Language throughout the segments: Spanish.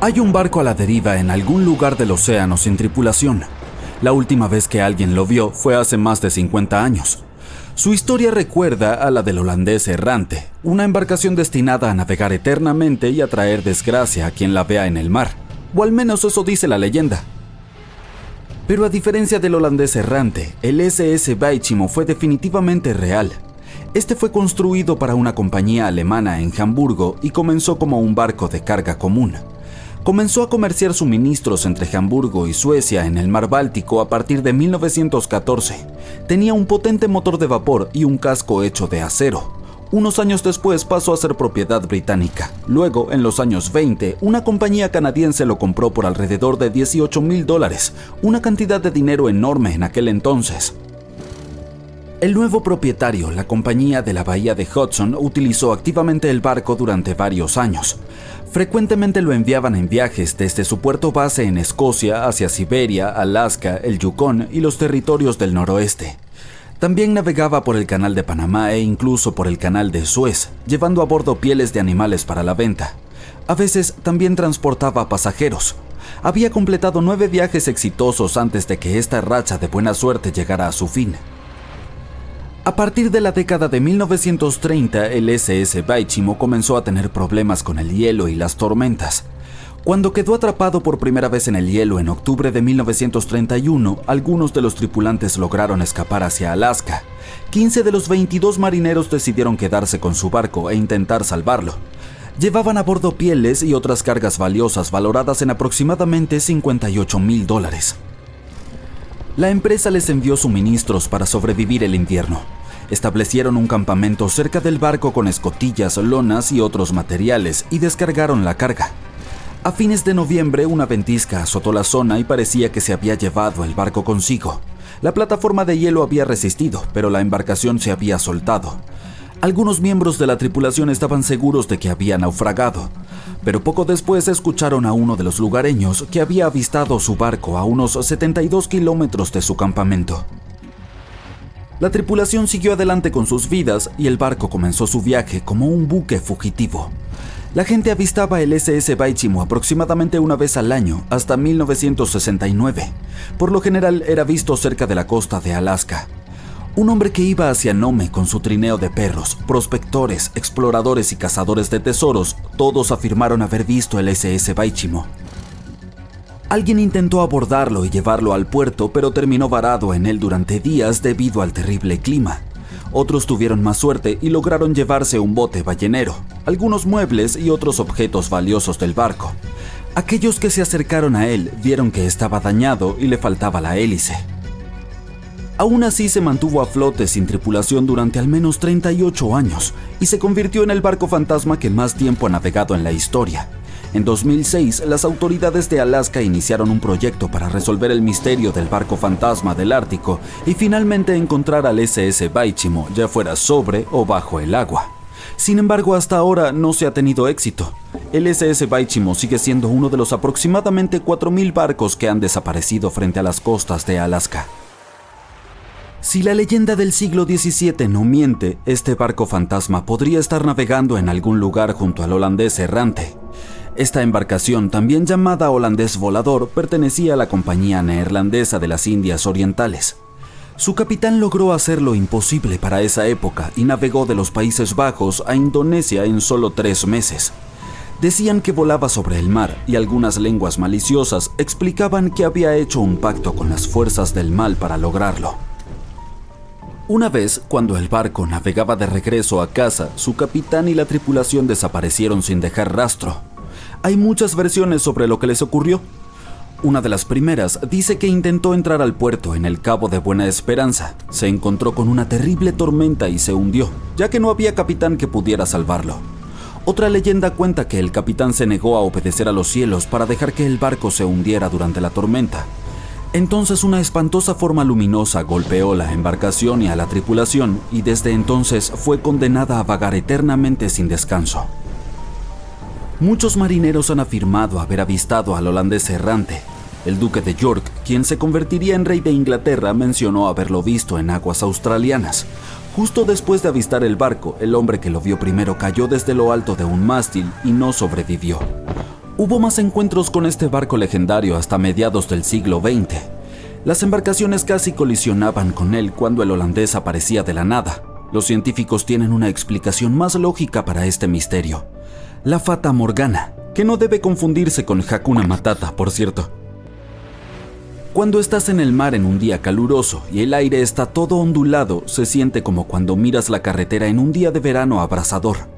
Hay un barco a la deriva en algún lugar del océano sin tripulación. La última vez que alguien lo vio fue hace más de 50 años. Su historia recuerda a la del holandés errante, una embarcación destinada a navegar eternamente y a traer desgracia a quien la vea en el mar, o al menos eso dice la leyenda. Pero a diferencia del holandés errante, el SS Baichimo fue definitivamente real. Este fue construido para una compañía alemana en Hamburgo y comenzó como un barco de carga común. Comenzó a comerciar suministros entre Hamburgo y Suecia en el mar Báltico a partir de 1914. Tenía un potente motor de vapor y un casco hecho de acero. Unos años después pasó a ser propiedad británica. Luego, en los años 20, una compañía canadiense lo compró por alrededor de $18,000, una cantidad de dinero enorme en aquel entonces. El nuevo propietario, la compañía de la bahía de Hudson, utilizó activamente el barco durante varios años. Frecuentemente lo enviaban en viajes desde su puerto base en Escocia hacia Siberia, Alaska, el Yukón y los territorios del noroeste. También navegaba por el canal de Panamá e incluso por el canal de Suez, llevando a bordo pieles de animales para la venta. A veces también transportaba pasajeros. Había completado 9 viajes exitosos antes de que esta racha de buena suerte llegara a su fin. A partir de la década de 1930, el SS Baichimo comenzó a tener problemas con el hielo y las tormentas. Cuando quedó atrapado por primera vez en el hielo en octubre de 1931, algunos de los tripulantes lograron escapar hacia Alaska. 15 de los 22 marineros decidieron quedarse con su barco e intentar salvarlo. Llevaban a bordo pieles y otras cargas valiosas valoradas en aproximadamente $58,000. La empresa les envió suministros para sobrevivir el invierno. Establecieron un campamento cerca del barco con escotillas, lonas y otros materiales y descargaron la carga. A fines de noviembre, una ventisca azotó la zona y parecía que se había llevado el barco consigo. La plataforma de hielo había resistido, pero la embarcación se había soltado. Algunos miembros de la tripulación estaban seguros de que había naufragado, pero poco después escucharon a uno de los lugareños que había avistado su barco a unos 72 kilómetros de su campamento. La tripulación siguió adelante con sus vidas y el barco comenzó su viaje como un buque fugitivo. La gente avistaba el SS Baichimo aproximadamente una vez al año hasta 1969. Por lo general era visto cerca de la costa de Alaska. Un hombre que iba hacia Nome con su trineo de perros, prospectores, exploradores y cazadores de tesoros, todos afirmaron haber visto el SS Baichimo. Alguien intentó abordarlo y llevarlo al puerto, pero terminó varado en él durante días debido al terrible clima. Otros tuvieron más suerte y lograron llevarse un bote ballenero, algunos muebles y otros objetos valiosos del barco. Aquellos que se acercaron a él vieron que estaba dañado y le faltaba la hélice. Aún así se mantuvo a flote sin tripulación durante al menos 38 años y se convirtió en el barco fantasma que más tiempo ha navegado en la historia. En 2006, las autoridades de Alaska iniciaron un proyecto para resolver el misterio del barco fantasma del Ártico y finalmente encontrar al SS Baichimo, ya fuera sobre o bajo el agua. Sin embargo, hasta ahora no se ha tenido éxito. El SS Baichimo sigue siendo uno de los aproximadamente 4,000 barcos que han desaparecido frente a las costas de Alaska. Si la leyenda del siglo XVII no miente, este barco fantasma podría estar navegando en algún lugar junto al holandés errante. Esta embarcación, también llamada holandés volador, pertenecía a la Compañía Neerlandesa de las Indias Orientales. Su capitán logró hacer lo imposible para esa época y navegó de los Países Bajos a Indonesia en solo 3 meses. Decían que volaba sobre el mar y algunas lenguas maliciosas explicaban que había hecho un pacto con las fuerzas del mal para lograrlo. Una vez, cuando el barco navegaba de regreso a casa, su capitán y la tripulación desaparecieron sin dejar rastro. Hay muchas versiones sobre lo que les ocurrió. Una de las primeras dice que intentó entrar al puerto en el Cabo de Buena Esperanza. Se encontró con una terrible tormenta y se hundió, ya que no había capitán que pudiera salvarlo. Otra leyenda cuenta que el capitán se negó a obedecer a los cielos para dejar que el barco se hundiera durante la tormenta. Entonces una espantosa forma luminosa golpeó la embarcación y a la tripulación, y desde entonces fue condenada a vagar eternamente sin descanso. Muchos marineros han afirmado haber avistado al holandés errante. El duque de York, quien se convertiría en rey de Inglaterra, mencionó haberlo visto en aguas australianas. Justo después de avistar el barco, el hombre que lo vio primero cayó desde lo alto de un mástil y no sobrevivió. Hubo más encuentros con este barco legendario hasta mediados del siglo XX. Las embarcaciones casi colisionaban con él cuando el holandés aparecía de la nada. Los científicos tienen una explicación más lógica para este misterio: la Fata Morgana, que no debe confundirse con Hakuna Matata, por cierto. Cuando estás en el mar en un día caluroso y el aire está todo ondulado, se siente como cuando miras la carretera en un día de verano abrasador.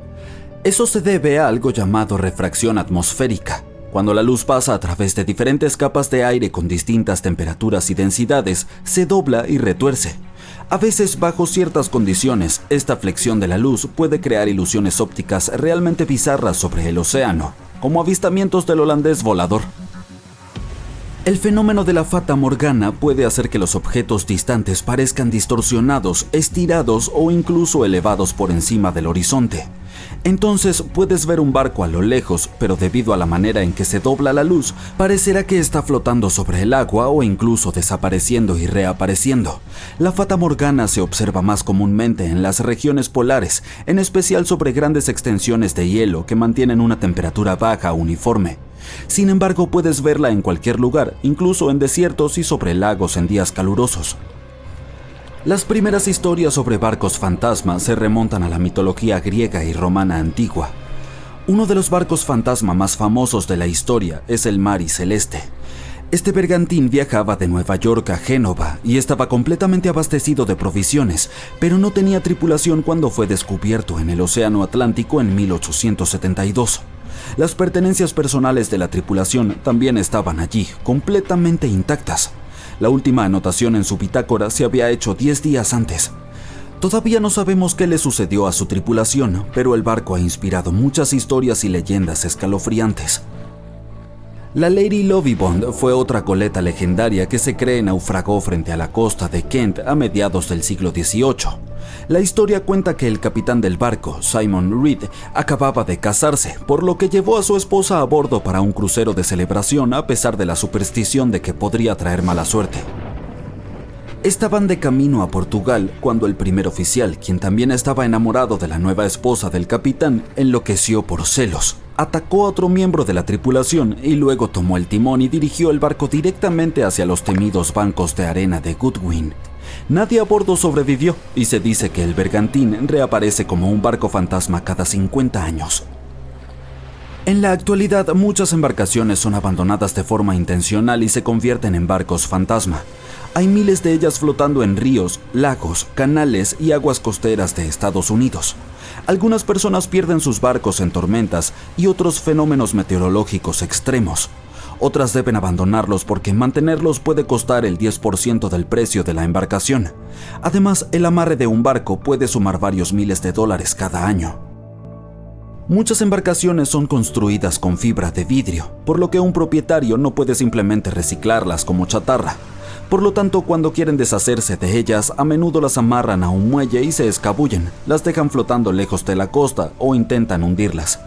Eso se debe a algo llamado refracción atmosférica. Cuando la luz pasa a través de diferentes capas de aire con distintas temperaturas y densidades, se dobla y retuerce. A veces, bajo ciertas condiciones, esta flexión de la luz puede crear ilusiones ópticas realmente bizarras sobre el océano, como avistamientos del holandés volador. El fenómeno de la Fata Morgana puede hacer que los objetos distantes parezcan distorsionados, estirados o incluso elevados por encima del horizonte. Entonces puedes ver un barco a lo lejos, pero debido a la manera en que se dobla la luz, parecerá que está flotando sobre el agua o incluso desapareciendo y reapareciendo. La Fata Morgana se observa más comúnmente en las regiones polares, en especial sobre grandes extensiones de hielo que mantienen una temperatura baja uniforme. Sin embargo, puedes verla en cualquier lugar, incluso en desiertos y sobre lagos en días calurosos. Las primeras historias sobre barcos fantasma se remontan a la mitología griega y romana antigua. Uno de los barcos fantasma más famosos de la historia es el Mari Celeste. Este bergantín viajaba de Nueva York a Génova y estaba completamente abastecido de provisiones, pero no tenía tripulación cuando fue descubierto en el Océano Atlántico en 1872. Las pertenencias personales de la tripulación también estaban allí, completamente intactas. La última anotación en su bitácora se había hecho 10 días antes. Todavía no sabemos qué le sucedió a su tripulación, pero el barco ha inspirado muchas historias y leyendas escalofriantes. La Lady Lovibond fue otra goleta legendaria que se cree naufragó frente a la costa de Kent a mediados del siglo XVIII. La historia cuenta que el capitán del barco, Simon Reed, acababa de casarse, por lo que llevó a su esposa a bordo para un crucero de celebración a pesar de la superstición de que podría traer mala suerte. Estaban de camino a Portugal cuando el primer oficial, quien también estaba enamorado de la nueva esposa del capitán, enloqueció por celos. Atacó a otro miembro de la tripulación y luego tomó el timón y dirigió el barco directamente hacia los temidos bancos de arena de Goodwin. Nadie a bordo sobrevivió y se dice que el bergantín reaparece como un barco fantasma cada 50 años. En la actualidad, muchas embarcaciones son abandonadas de forma intencional y se convierten en barcos fantasma. Hay miles de ellas flotando en ríos, lagos, canales y aguas costeras de Estados Unidos. Algunas personas pierden sus barcos en tormentas y otros fenómenos meteorológicos extremos. Otras deben abandonarlos porque mantenerlos puede costar el 10% del precio de la embarcación. Además, el amarre de un barco puede sumar varios miles de dólares cada año. Muchas embarcaciones son construidas con fibra de vidrio, por lo que un propietario no puede simplemente reciclarlas como chatarra. Por lo tanto, cuando quieren deshacerse de ellas, a menudo las amarran a un muelle y se escabullen, las dejan flotando lejos de la costa o intentan hundirlas.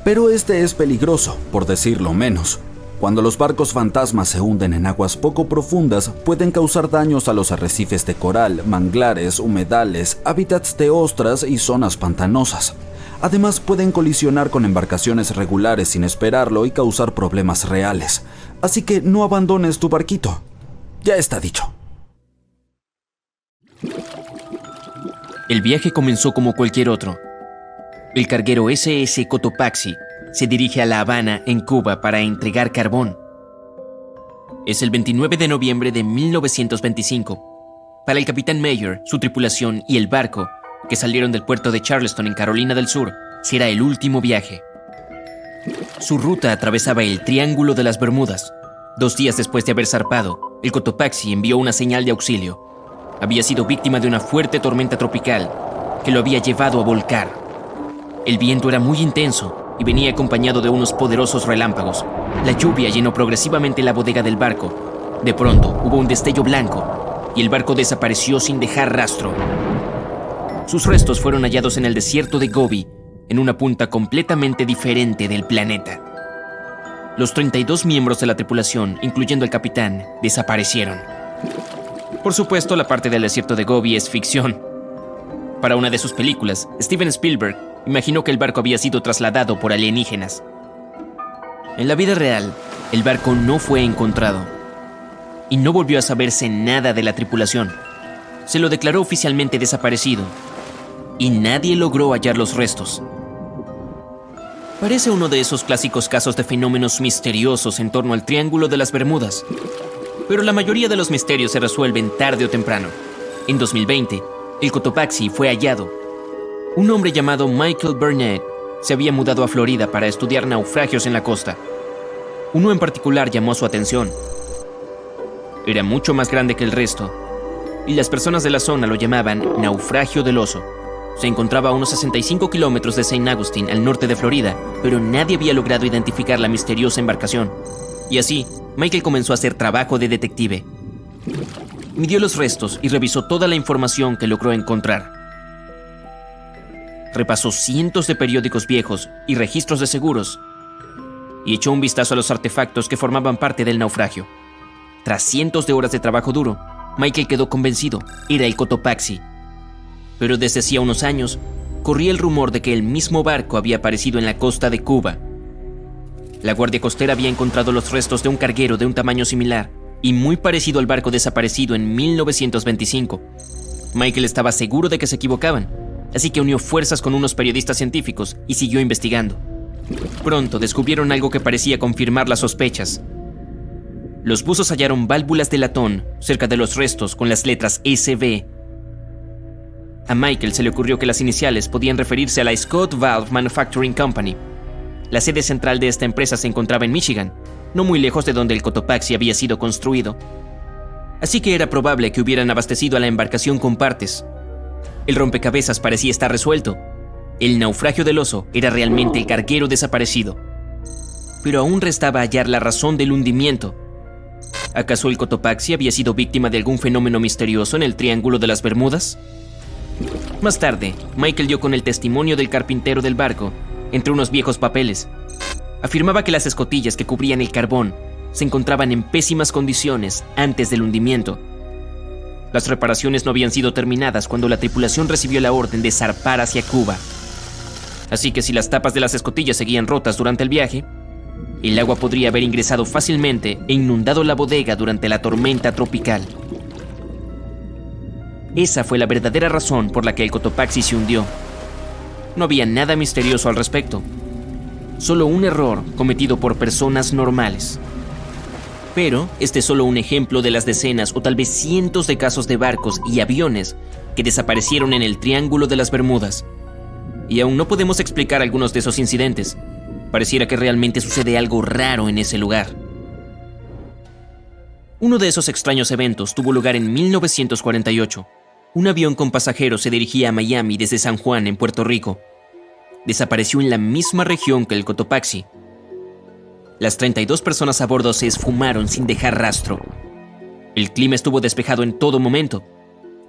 Pero este es peligroso, por decirlo menos. Cuando los barcos fantasmas se hunden en aguas poco profundas, pueden causar daños a los arrecifes de coral, manglares, humedales, hábitats de ostras y zonas pantanosas. Además, pueden colisionar con embarcaciones regulares sin esperarlo y causar problemas reales. Así que no abandones tu barquito. Ya está dicho. El viaje comenzó como cualquier otro. El carguero SS Cotopaxi se dirige a La Habana, en Cuba, para entregar carbón. Es el 29 de noviembre de 1925. Para el capitán Mayer, su tripulación y el barco, que salieron del puerto de Charleston en Carolina del Sur, será el último viaje. Su ruta atravesaba el Triángulo de las Bermudas. 2 días después de haber zarpado, el Cotopaxi envió una señal de auxilio. Había sido víctima de una fuerte tormenta tropical que lo había llevado a volcar. El viento era muy intenso y venía acompañado de unos poderosos relámpagos. La lluvia llenó progresivamente la bodega del barco. De pronto hubo un destello blanco y el barco desapareció sin dejar rastro. Sus restos fueron hallados en el desierto de Gobi, en una punta completamente diferente del planeta. Los 32 miembros de la tripulación, incluyendo el capitán, desaparecieron. Por supuesto, la parte del desierto de Gobi es ficción. Para una de sus películas, Steven Spielberg imaginó que el barco había sido trasladado por alienígenas. En la vida real, el barco no fue encontrado y no volvió a saberse nada de la tripulación. Se lo declaró oficialmente desaparecido y nadie logró hallar los restos. Parece uno de esos clásicos casos de fenómenos misteriosos en torno al Triángulo de las Bermudas, pero la mayoría de los misterios se resuelven tarde o temprano. En 2020, el Cotopaxi fue hallado. Un hombre llamado Michael Burnett se había mudado a Florida para estudiar naufragios en la costa. Uno en particular llamó su atención. Era mucho más grande que el resto, y las personas de la zona lo llamaban Naufragio del Oso. Se encontraba a unos 65 kilómetros de St. Augustine, al norte de Florida, pero nadie había logrado identificar la misteriosa embarcación. Y así, Michael comenzó a hacer trabajo de detective. Midió los restos y revisó toda la información que logró encontrar. Repasó cientos de periódicos viejos y registros de seguros y echó un vistazo a los artefactos que formaban parte del naufragio. Tras cientos de horas de trabajo duro, Michael quedó convencido, era el Cotopaxi. Pero desde hacía unos años, corría el rumor de que el mismo barco había aparecido en la costa de Cuba. La Guardia Costera había encontrado los restos de un carguero de un tamaño similar y muy parecido al barco desaparecido en 1925. Michael estaba seguro de que se equivocaban, así que unió fuerzas con unos periodistas científicos y siguió investigando. Pronto descubrieron algo que parecía confirmar las sospechas. Los buzos hallaron válvulas de latón cerca de los restos con las letras SB. A Michael se le ocurrió que las iniciales podían referirse a la Scott Valve Manufacturing Company. La sede central de esta empresa se encontraba en Michigan, no muy lejos de donde el Cotopaxi había sido construido. Así que era probable que hubieran abastecido a la embarcación con partes. El rompecabezas parecía estar resuelto. El naufragio del oso era realmente el carguero desaparecido. Pero aún restaba hallar la razón del hundimiento. ¿Acaso el Cotopaxi había sido víctima de algún fenómeno misterioso en el Triángulo de las Bermudas? Más tarde, Michael dio con el testimonio del carpintero del barco entre unos viejos papeles. Afirmaba que las escotillas que cubrían el carbón se encontraban en pésimas condiciones antes del hundimiento. Las reparaciones no habían sido terminadas cuando la tripulación recibió la orden de zarpar hacia Cuba. Así que si las tapas de las escotillas seguían rotas durante el viaje, el agua podría haber ingresado fácilmente e inundado la bodega durante la tormenta tropical. Esa fue la verdadera razón por la que el Cotopaxi se hundió. No había nada misterioso al respecto, solo un error cometido por personas normales. Pero este es solo un ejemplo de las decenas o tal vez cientos de casos de barcos y aviones que desaparecieron en el Triángulo de las Bermudas. Y aún no podemos explicar algunos de esos incidentes. Pareciera que realmente sucede algo raro en ese lugar. Uno de esos extraños eventos tuvo lugar en 1948. Un avión con pasajeros se dirigía a Miami desde San Juan, en Puerto Rico. Desapareció en la misma región que el Cotopaxi. Las 32 personas a bordo se esfumaron sin dejar rastro. El clima estuvo despejado en todo momento.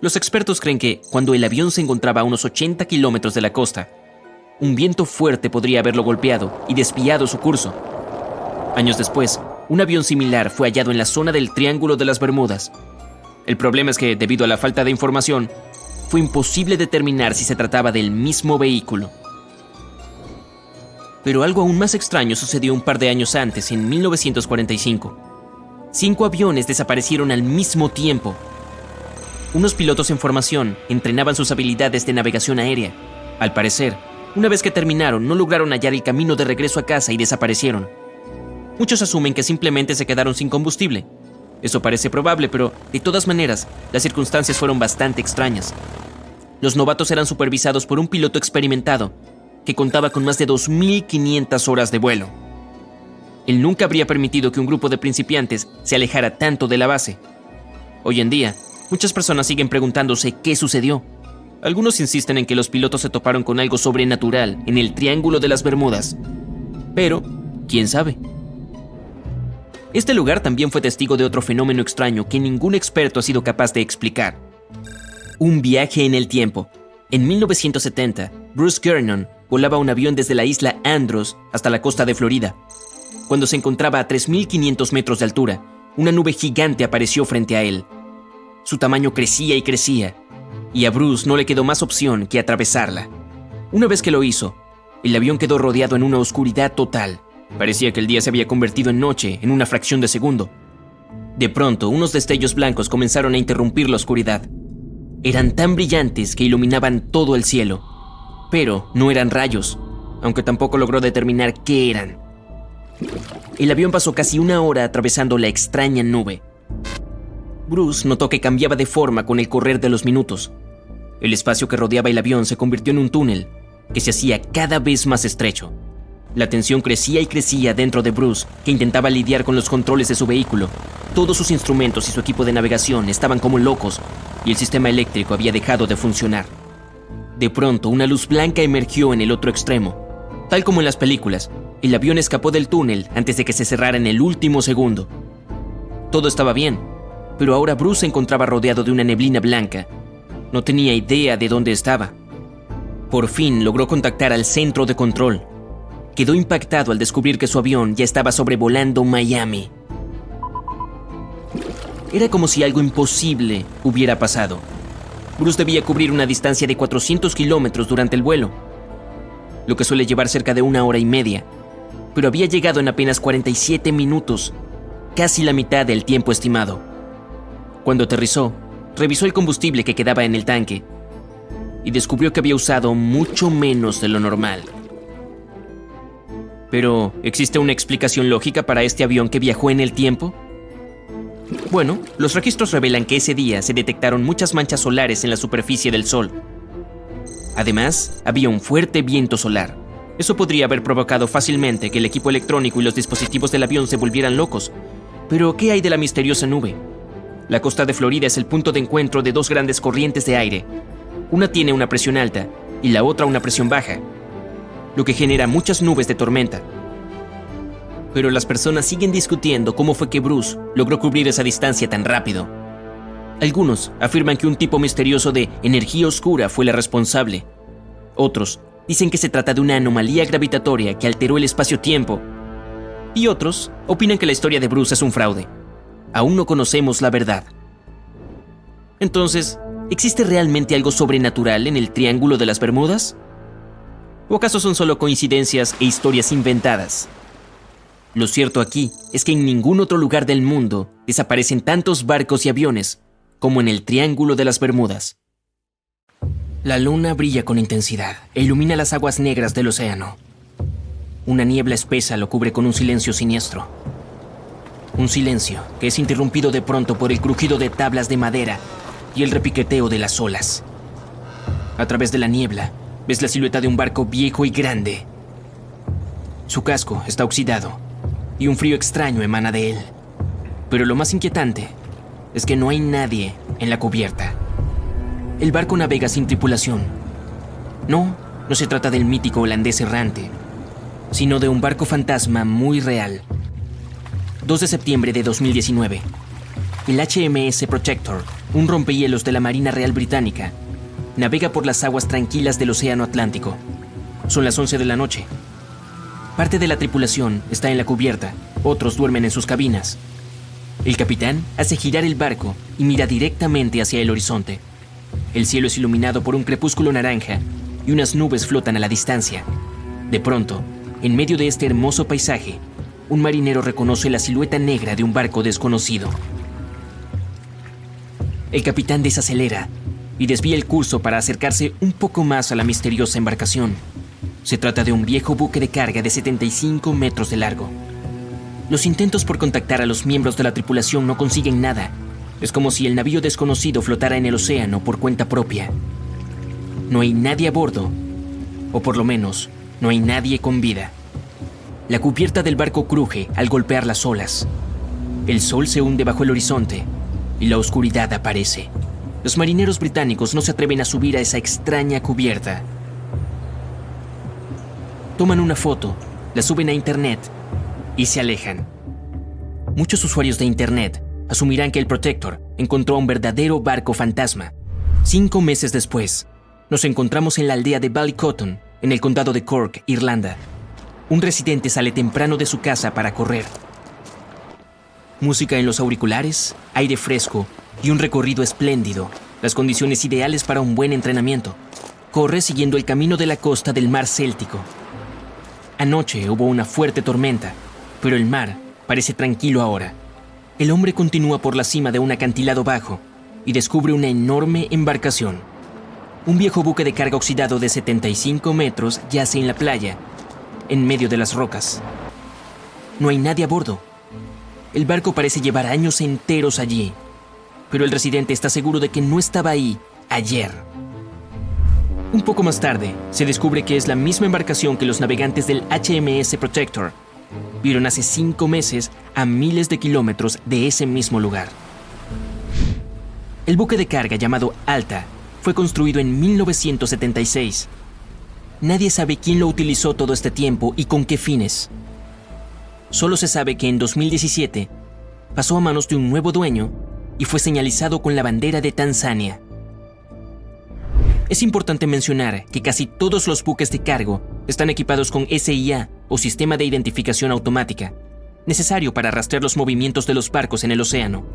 Los expertos creen que, cuando el avión se encontraba a unos 80 kilómetros de la costa, un viento fuerte podría haberlo golpeado y desviado su curso. Años después, un avión similar fue hallado en la zona del Triángulo de las Bermudas. El problema es que, debido a la falta de información, fue imposible determinar si se trataba del mismo vehículo. Pero algo aún más extraño sucedió un par de años antes, en 1945. 5 aviones desaparecieron al mismo tiempo. Unos pilotos en formación entrenaban sus habilidades de navegación aérea. Al parecer, una vez que terminaron, no lograron hallar el camino de regreso a casa y desaparecieron. Muchos asumen que simplemente se quedaron sin combustible. Eso parece probable, pero de todas maneras, las circunstancias fueron bastante extrañas. Los novatos eran supervisados por un piloto experimentado que contaba con más de 2.500 horas de vuelo. Él nunca habría permitido que un grupo de principiantes se alejara tanto de la base. Hoy en día, muchas personas siguen preguntándose qué sucedió. Algunos insisten en que los pilotos se toparon con algo sobrenatural en el Triángulo de las Bermudas. Pero, ¿quién sabe? Este lugar también fue testigo de otro fenómeno extraño que ningún experto ha sido capaz de explicar. Un viaje en el tiempo. En 1970, Bruce Gernon volaba un avión desde la isla Andros hasta la costa de Florida. Cuando se encontraba a 3.500 metros de altura, una nube gigante apareció frente a él. Su tamaño crecía y crecía, y a Bruce no le quedó más opción que atravesarla. Una vez que lo hizo, el avión quedó rodeado en una oscuridad total. Parecía que el día se había convertido en noche en una fracción de segundo. De pronto, unos destellos blancos comenzaron a interrumpir la oscuridad. Eran tan brillantes que iluminaban todo el cielo, pero no eran rayos, aunque tampoco logró determinar qué eran. El avión pasó casi una hora atravesando la extraña nube. Bruce notó que cambiaba de forma con el correr de los minutos. El espacio que rodeaba el avión se convirtió en un túnel que se hacía cada vez más estrecho. La tensión crecía y crecía dentro de Bruce, que intentaba lidiar con los controles de su vehículo. Todos sus instrumentos y su equipo de navegación estaban como locos, y el sistema eléctrico había dejado de funcionar. De pronto, una luz blanca emergió en el otro extremo. Tal como en las películas, el avión escapó del túnel antes de que se cerrara en el último segundo. Todo estaba bien, pero ahora Bruce se encontraba rodeado de una neblina blanca. No tenía idea de dónde estaba. Por fin logró contactar al centro de control. Quedó impactado al descubrir que su avión ya estaba sobrevolando Miami. Era como si algo imposible hubiera pasado. Bruce debía cubrir una distancia de 400 kilómetros durante el vuelo, lo que suele llevar cerca de 1 hora y media, pero había llegado en apenas 47 minutos, casi la mitad del tiempo estimado. Cuando aterrizó, revisó el combustible que quedaba en el tanque y descubrió que había usado mucho menos de lo normal. Pero, ¿existe una explicación lógica para este avión que viajó en el tiempo? Bueno, los registros revelan que ese día se detectaron muchas manchas solares en la superficie del Sol. Además, había un fuerte viento solar. Eso podría haber provocado fácilmente que el equipo electrónico y los dispositivos del avión se volvieran locos. Pero, ¿qué hay de la misteriosa nube? La costa de Florida es el punto de encuentro de dos grandes corrientes de aire. Una tiene una presión alta y la otra una presión baja, lo que genera muchas nubes de tormenta. Pero las personas siguen discutiendo cómo fue que Bruce logró cubrir esa distancia tan rápido. Algunos afirman que un tipo misterioso de energía oscura fue la responsable. Otros dicen que se trata de una anomalía gravitatoria que alteró el espacio-tiempo. Y otros opinan que la historia de Bruce es un fraude. Aún no conocemos la verdad. Entonces, ¿existe realmente algo sobrenatural en el Triángulo de las Bermudas? ¿O acaso son solo coincidencias e historias inventadas? Lo cierto aquí es que en ningún otro lugar del mundo desaparecen tantos barcos y aviones como en el Triángulo de las Bermudas. La luna brilla con intensidad e ilumina las aguas negras del océano. Una niebla espesa lo cubre con un silencio siniestro. Un silencio que es interrumpido de pronto por el crujido de tablas de madera y el repiqueteo de las olas. A través de la niebla, ves la silueta de un barco viejo y grande. Su casco está oxidado y un frío extraño emana de él. Pero lo más inquietante es que no hay nadie en la cubierta. El barco navega sin tripulación. No se trata del mítico holandés errante, sino de un barco fantasma muy real. 2 de septiembre de 2019. El HMS Protector, un rompehielos de la Marina Real Británica, navega por las aguas tranquilas del Océano Atlántico. Son las 11 de la noche. Parte de la tripulación está en la cubierta, otros duermen en sus cabinas. El capitán hace girar el barco y mira directamente hacia el horizonte. El cielo es iluminado por un crepúsculo naranja y unas nubes flotan a la distancia. De pronto, en medio de este hermoso paisaje, un marinero reconoce la silueta negra de un barco desconocido. El capitán desacelera y desvía el curso para acercarse un poco más a la misteriosa embarcación. Se trata de un viejo buque de carga de 75 metros de largo. Los intentos por contactar a los miembros de la tripulación no consiguen nada. Es como si el navío desconocido flotara en el océano por cuenta propia. No hay nadie a bordo, o por lo menos, no hay nadie con vida. La cubierta del barco cruje al golpear las olas. El sol se hunde bajo el horizonte y la oscuridad aparece. Los marineros británicos no se atreven a subir a esa extraña cubierta. Toman una foto, la suben a internet y se alejan. Muchos usuarios de internet asumirán que el Protector encontró un verdadero barco fantasma. 5 meses después, nos encontramos en la aldea de Ballycotton, en el condado de Cork, Irlanda. Un residente sale temprano de su casa para correr. Música en los auriculares, aire fresco y un recorrido espléndido, las condiciones ideales para un buen entrenamiento. Corre siguiendo el camino de la costa del mar Céltico. Anoche hubo una fuerte tormenta, pero el mar parece tranquilo ahora. El hombre continúa por la cima de un acantilado bajo y descubre una enorme embarcación. Un viejo buque de carga oxidado de 75 metros yace en la playa, en medio de las rocas. No hay nadie a bordo. El barco parece llevar años enteros allí, pero el residente está seguro de que no estaba ahí ayer. Un poco más tarde, se descubre que es la misma embarcación que los navegantes del HMS Protector vieron hace 5 meses a miles de kilómetros de ese mismo lugar. El buque de carga llamado Alta fue construido en 1976. Nadie sabe quién lo utilizó todo este tiempo y con qué fines. Solo se sabe que en 2017 pasó a manos de un nuevo dueño y fue señalizado con la bandera de Tanzania. Es importante mencionar que casi todos los buques de cargo están equipados con SIA o Sistema de Identificación Automática, necesario para rastrear los movimientos de los barcos en el océano.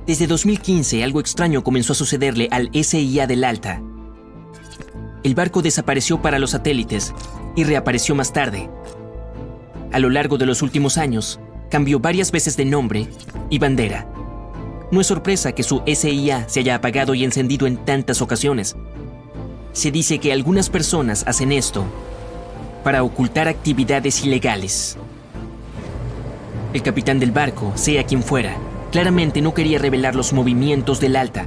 Desde 2015 algo extraño comenzó a sucederle al SIA del Alta. El barco desapareció para los satélites y reapareció más tarde. A lo largo de los últimos años, cambió varias veces de nombre y bandera. No es sorpresa que su SIA se haya apagado y encendido en tantas ocasiones. Se dice que algunas personas hacen esto para ocultar actividades ilegales. El capitán del barco, sea quien fuera, claramente no quería revelar los movimientos del Alta.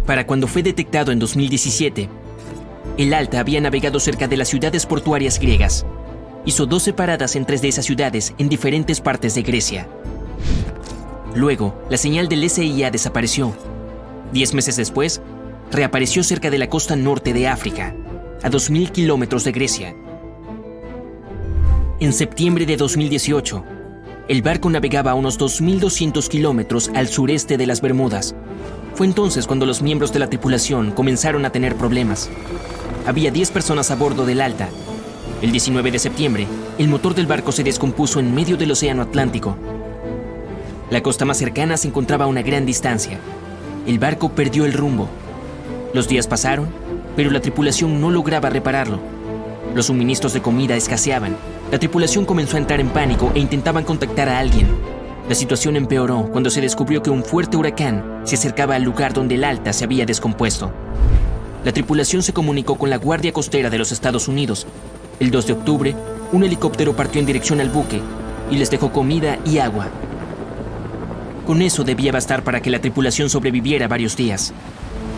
Para cuando fue detectado en 2017, el Alta había navegado cerca de las ciudades portuarias griegas. Hizo 12 paradas en 3 de esas ciudades en diferentes partes de Grecia. Luego, la señal del SIA desapareció. 10 meses después, reapareció cerca de la costa norte de África, a 2.000 kilómetros de Grecia. En septiembre de 2018, el barco navegaba a unos 2.200 kilómetros al sureste de las Bermudas. Fue entonces cuando los miembros de la tripulación comenzaron a tener problemas. Había 10 personas a bordo del Alta. El 19 de septiembre, el motor del barco se descompuso en medio del océano Atlántico. La costa más cercana se encontraba a una gran distancia. El barco perdió el rumbo. Los días pasaron, pero la tripulación no lograba repararlo. Los suministros de comida escaseaban. La tripulación comenzó a entrar en pánico e intentaban contactar a alguien. La situación empeoró cuando se descubrió que un fuerte huracán se acercaba al lugar donde el Alta se había descompuesto. La tripulación se comunicó con la Guardia Costera de los Estados Unidos. El 2 de octubre, un helicóptero partió en dirección al buque y les dejó comida y agua. Con eso debía bastar para que la tripulación sobreviviera varios días.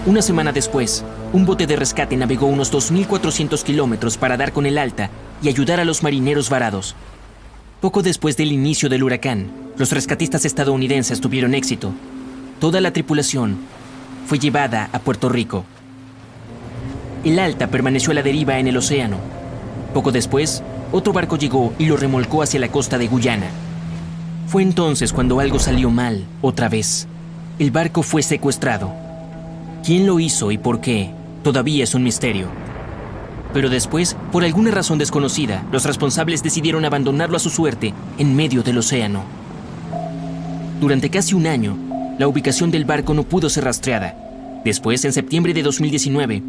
Una semana después, un bote de rescate navegó unos 2.400 kilómetros para dar con el Alta y ayudar a los marineros varados. Poco después del inicio del huracán, los rescatistas estadounidenses tuvieron éxito. Toda la tripulación fue llevada a Puerto Rico. El Alta permaneció a la deriva en el océano. Poco después, otro barco llegó y lo remolcó hacia la costa de Guyana. Fue entonces cuando algo salió mal, otra vez. El barco fue secuestrado. ¿Quién lo hizo y por qué? Todavía es un misterio. Pero después, por alguna razón desconocida, los responsables decidieron abandonarlo a su suerte en medio del océano. Durante casi un año, la ubicación del barco no pudo ser rastreada. Después, en septiembre de 2019,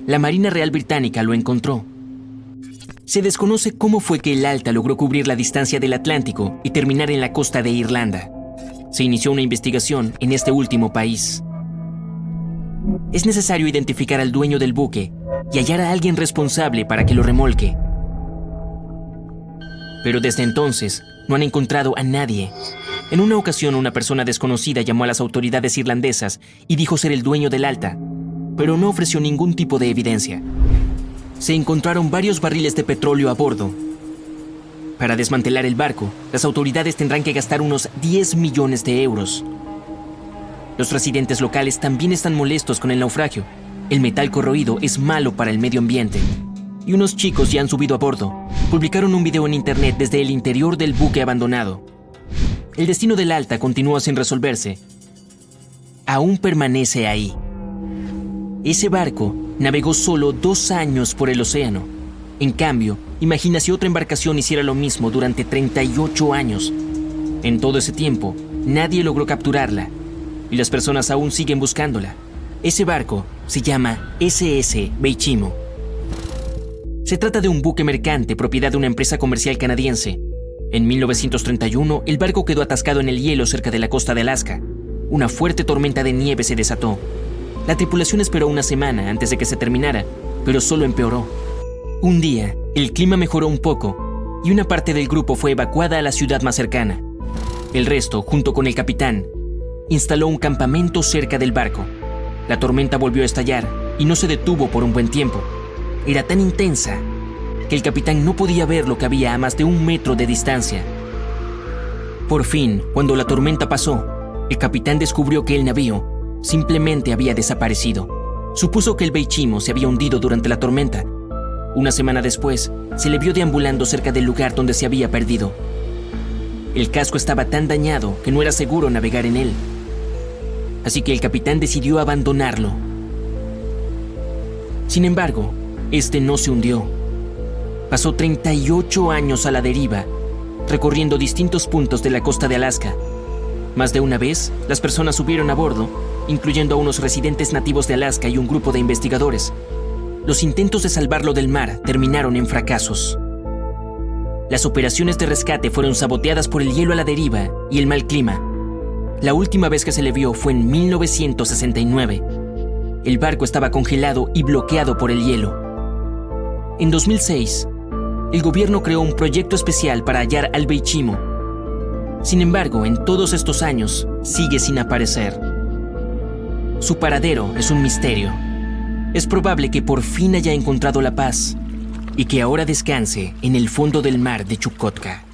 la Marina Real Británica lo encontró. Se desconoce cómo fue que el Alta logró cubrir la distancia del Atlántico y terminar en la costa de Irlanda. Se inició una investigación en este último país. Es necesario identificar al dueño del buque y hallar a alguien responsable para que lo remolque. Pero desde entonces no han encontrado a nadie. En una ocasión, una persona desconocida llamó a las autoridades irlandesas y dijo ser el dueño del Alta, pero no ofreció ningún tipo de evidencia. Se encontraron varios barriles de petróleo a bordo. Para desmantelar el barco, las autoridades tendrán que gastar unos 10 millones de euros. Los residentes locales también están molestos con el naufragio. El metal corroído es malo para el medio ambiente. Y unos chicos ya han subido a bordo. Publicaron un video en internet desde el interior del buque abandonado. El destino del Alta continúa sin resolverse. Aún permanece ahí. Ese barco navegó solo 2 años por el océano. En cambio, imagina si otra embarcación hiciera lo mismo durante 38 años. En todo ese tiempo, nadie logró capturarla. Y las personas aún siguen buscándola. Ese barco se llama SS Beichimo. Se trata de un buque mercante propiedad de una empresa comercial canadiense. En 1931, el barco quedó atascado en el hielo cerca de la costa de Alaska. Una fuerte tormenta de nieve se desató. La tripulación esperó una semana antes de que se terminara, pero solo empeoró. Un día, el clima mejoró un poco y una parte del grupo fue evacuada a la ciudad más cercana. El resto, junto con el capitán, instaló un campamento cerca del barco. La tormenta volvió a estallar y no se detuvo por un buen tiempo. Era tan intensa que el capitán no podía ver lo que había a más de 1 metro de distancia. Por fin, cuando la tormenta pasó, el capitán descubrió que el navío simplemente había desaparecido. Supuso que el Beichimo se había hundido durante la tormenta. Una semana después, se le vio deambulando cerca del lugar donde se había perdido. El casco estaba tan dañado que no era seguro navegar en él. Así que el capitán decidió abandonarlo. Sin embargo, este no se hundió. Pasó 38 años a la deriva, recorriendo distintos puntos de la costa de Alaska. Más de una vez, las personas subieron a bordo, incluyendo a unos residentes nativos de Alaska y un grupo de investigadores. Los intentos de salvarlo del mar terminaron en fracasos. Las operaciones de rescate fueron saboteadas por el hielo a la deriva y el mal clima. La última vez que se le vio fue en 1969. El barco estaba congelado y bloqueado por el hielo. En 2006, el gobierno creó un proyecto especial para hallar al Beichimo. Sin embargo, en todos estos años, sigue sin aparecer. Su paradero es un misterio. Es probable que por fin haya encontrado la paz y que ahora descanse en el fondo del mar de Chukotka.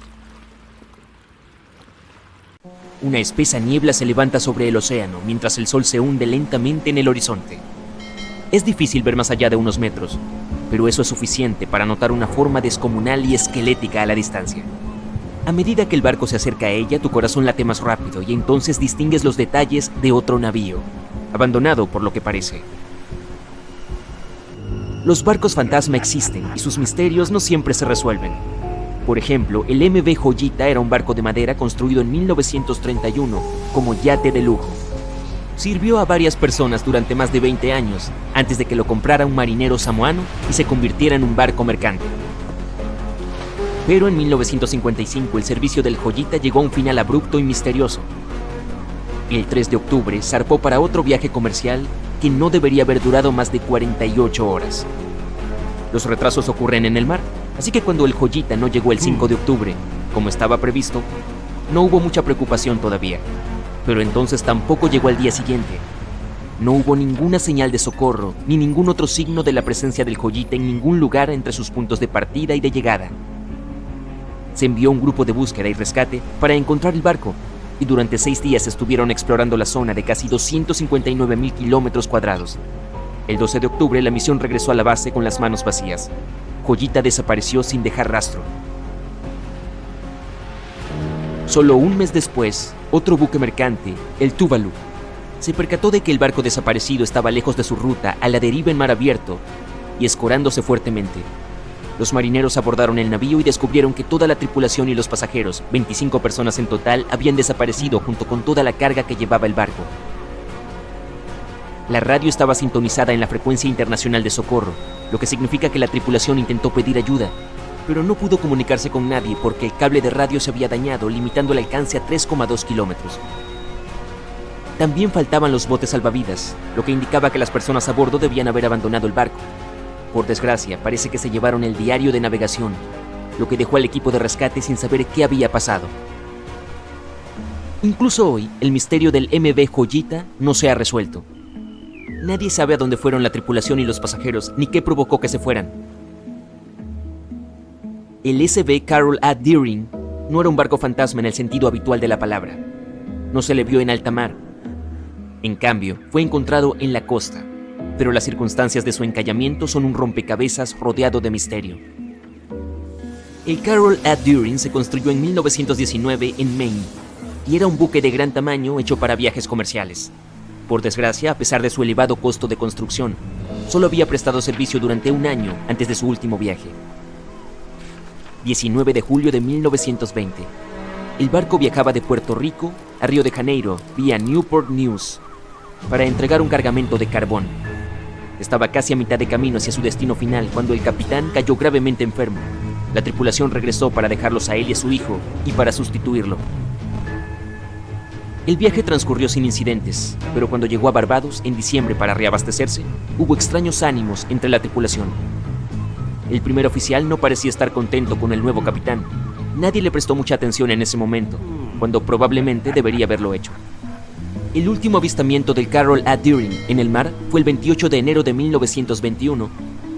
Una espesa niebla se levanta sobre el océano mientras el sol se hunde lentamente en el horizonte. Es difícil ver más allá de unos metros, pero eso es suficiente para notar una forma descomunal y esquelética a la distancia. A medida que el barco se acerca a ella, tu corazón late más rápido y entonces distingues los detalles de otro navío, abandonado por lo que parece. Los barcos fantasma existen y sus misterios no siempre se resuelven. Por ejemplo, el MV Joyita era un barco de madera construido en 1931 como yate de lujo. Sirvió a varias personas durante más de 20 años antes de que lo comprara un marinero samoano y se convirtiera en un barco mercante. Pero en 1955 el servicio del Joyita llegó a un final abrupto y misterioso. El 3 de octubre zarpó para otro viaje comercial que no debería haber durado más de 48 horas. Los retrasos ocurren en el mar, así que cuando el Joyita no llegó el 5 de octubre, como estaba previsto, no hubo mucha preocupación todavía. Pero entonces tampoco llegó al día siguiente. No hubo ninguna señal de socorro, ni ningún otro signo de la presencia del Joyita en ningún lugar entre sus puntos de partida y de llegada. Se envió un grupo de búsqueda y rescate para encontrar el barco, y durante 6 días estuvieron explorando la zona de casi 259,000 kilómetros cuadrados. El 12 de octubre la misión regresó a la base con las manos vacías. Joyita desapareció sin dejar rastro. Solo un mes después, otro buque mercante, el Tuvalu, se percató de que el barco desaparecido estaba lejos de su ruta, a la deriva en mar abierto, y escorándose fuertemente. Los marineros abordaron el navío y descubrieron que toda la tripulación y los pasajeros, 25 personas en total, habían desaparecido junto con toda la carga que llevaba el barco. La radio estaba sintonizada en la frecuencia internacional de socorro, lo que significa que la tripulación intentó pedir ayuda, pero no pudo comunicarse con nadie porque el cable de radio se había dañado, limitando el alcance a 3,2 kilómetros. También faltaban los botes salvavidas, lo que indicaba que las personas a bordo debían haber abandonado el barco. Por desgracia, parece que se llevaron el diario de navegación, lo que dejó al equipo de rescate sin saber qué había pasado. Incluso hoy, el misterio del MV Joyita no se ha resuelto. Nadie sabe a dónde fueron la tripulación y los pasajeros, ni qué provocó que se fueran. El SV Carol A. Deering no era un barco fantasma en el sentido habitual de la palabra. No se le vio en alta mar. En cambio, fue encontrado en la costa, pero las circunstancias de su encallamiento son un rompecabezas rodeado de misterio. El Carol A. Deering se construyó en 1919 en Maine y era un buque de gran tamaño hecho para viajes comerciales. Por desgracia, a pesar de su elevado costo de construcción, solo había prestado servicio durante 1 año antes de su último viaje. 19 de julio de 1920. El barco viajaba de Puerto Rico a Río de Janeiro vía Newport News para entregar un cargamento de carbón. Estaba casi a mitad de camino hacia su destino final cuando el capitán cayó gravemente enfermo. La tripulación regresó para dejarlos a él y a su hijo y para sustituirlo. El viaje transcurrió sin incidentes, pero cuando llegó a Barbados en diciembre para reabastecerse, hubo extraños ánimos entre la tripulación. El primer oficial no parecía estar contento con el nuevo capitán. Nadie le prestó mucha atención en ese momento, cuando probablemente debería haberlo hecho. El último avistamiento del Carroll A. Deering en el mar fue el 28 de enero de 1921,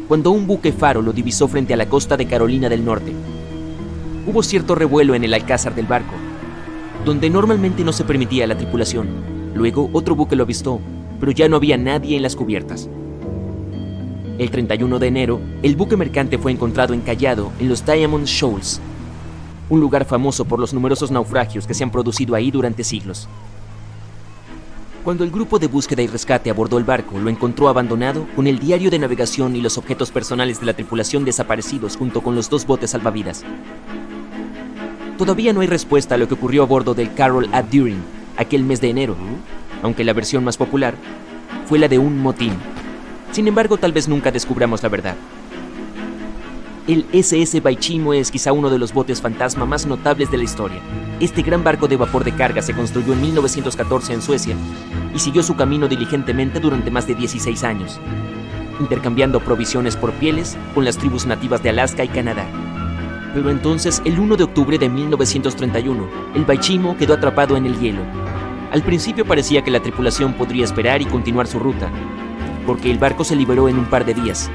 cuando un buque faro lo divisó frente a la costa de Carolina del Norte. Hubo cierto revuelo en el alcázar del barco, donde normalmente no se permitía a la tripulación. Luego otro buque lo avistó, pero ya no había nadie en las cubiertas. El 31 de enero, el buque mercante fue encontrado encallado en los Diamond Shoals, un lugar famoso por los numerosos naufragios que se han producido ahí durante siglos. Cuando el grupo de búsqueda y rescate abordó el barco, lo encontró abandonado con el diario de navegación y los objetos personales de la tripulación desaparecidos junto con los 2 botes salvavidas. Todavía no hay respuesta a lo que ocurrió a bordo del Carroll A. Deering aquel mes de enero, aunque la versión más popular fue la de un motín. Sin embargo, tal vez nunca descubramos la verdad. El SS Baichimo es quizá uno de los botes fantasma más notables de la historia. Este gran barco de vapor de carga se construyó en 1914 en Suecia y siguió su camino diligentemente durante más de 16 años, intercambiando provisiones por pieles con las tribus nativas de Alaska y Canadá. Pero entonces, el 1 de octubre de 1931, el Baichimo quedó atrapado en el hielo. Al principio parecía que la tripulación podría esperar y continuar su ruta, porque el barco se liberó en un par de días.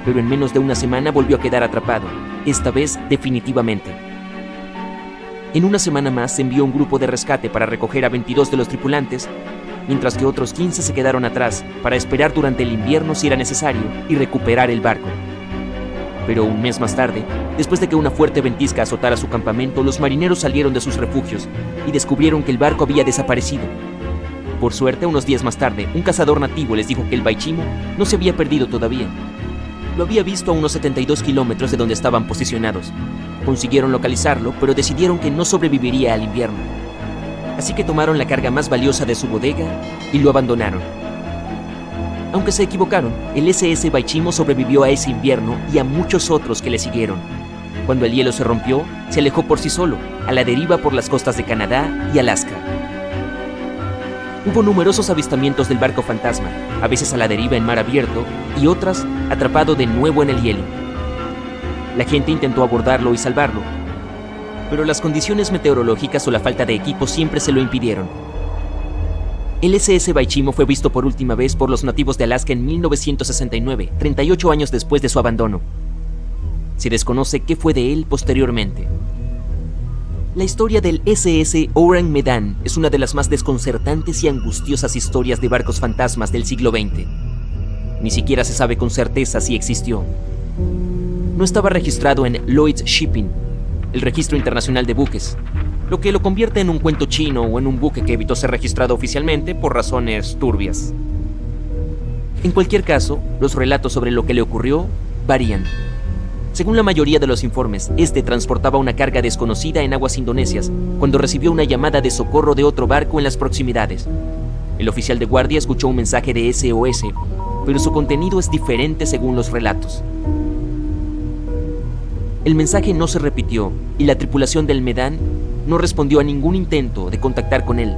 Pero en menos de una semana volvió a quedar atrapado, esta vez definitivamente. En una semana más se envió un grupo de rescate para recoger a 22 de los tripulantes, mientras que otros 15 se quedaron atrás para esperar durante el invierno si era necesario y recuperar el barco. Pero un mes más tarde, después de que una fuerte ventisca azotara su campamento, los marineros salieron de sus refugios y descubrieron que el barco había desaparecido. Por suerte, unos días más tarde, un cazador nativo les dijo que el Baichimo no se había perdido todavía. Lo había visto a unos 72 kilómetros de donde estaban posicionados. Consiguieron localizarlo, pero decidieron que no sobreviviría al invierno. Así que tomaron la carga más valiosa de su bodega y lo abandonaron. Aunque se equivocaron, el SS Baichimo sobrevivió a ese invierno y a muchos otros que le siguieron. Cuando el hielo se rompió, se alejó por sí solo, a la deriva por las costas de Canadá y Alaska. Hubo numerosos avistamientos del barco fantasma, a veces a la deriva en mar abierto y otras atrapado de nuevo en el hielo. La gente intentó abordarlo y salvarlo, pero las condiciones meteorológicas o la falta de equipo siempre se lo impidieron. El SS Baichimo fue visto por última vez por los nativos de Alaska en 1969, 38 años después de su abandono. Se desconoce qué fue de él posteriormente. La historia del SS Orang Medan es una de las más desconcertantes y angustiosas historias de barcos fantasmas del siglo XX. Ni siquiera se sabe con certeza si existió. No estaba registrado en Lloyd's Shipping, el registro internacional de buques, lo que lo convierte en un cuento chino o en un buque que evitó ser registrado oficialmente por razones turbias. En cualquier caso, los relatos sobre lo que le ocurrió varían. Según la mayoría de los informes, este transportaba una carga desconocida en aguas indonesias cuando recibió una llamada de socorro de otro barco en las proximidades. El oficial de guardia escuchó un mensaje de SOS, pero su contenido es diferente según los relatos. El mensaje no se repitió y la tripulación del Medan no respondió a ningún intento de contactar con él.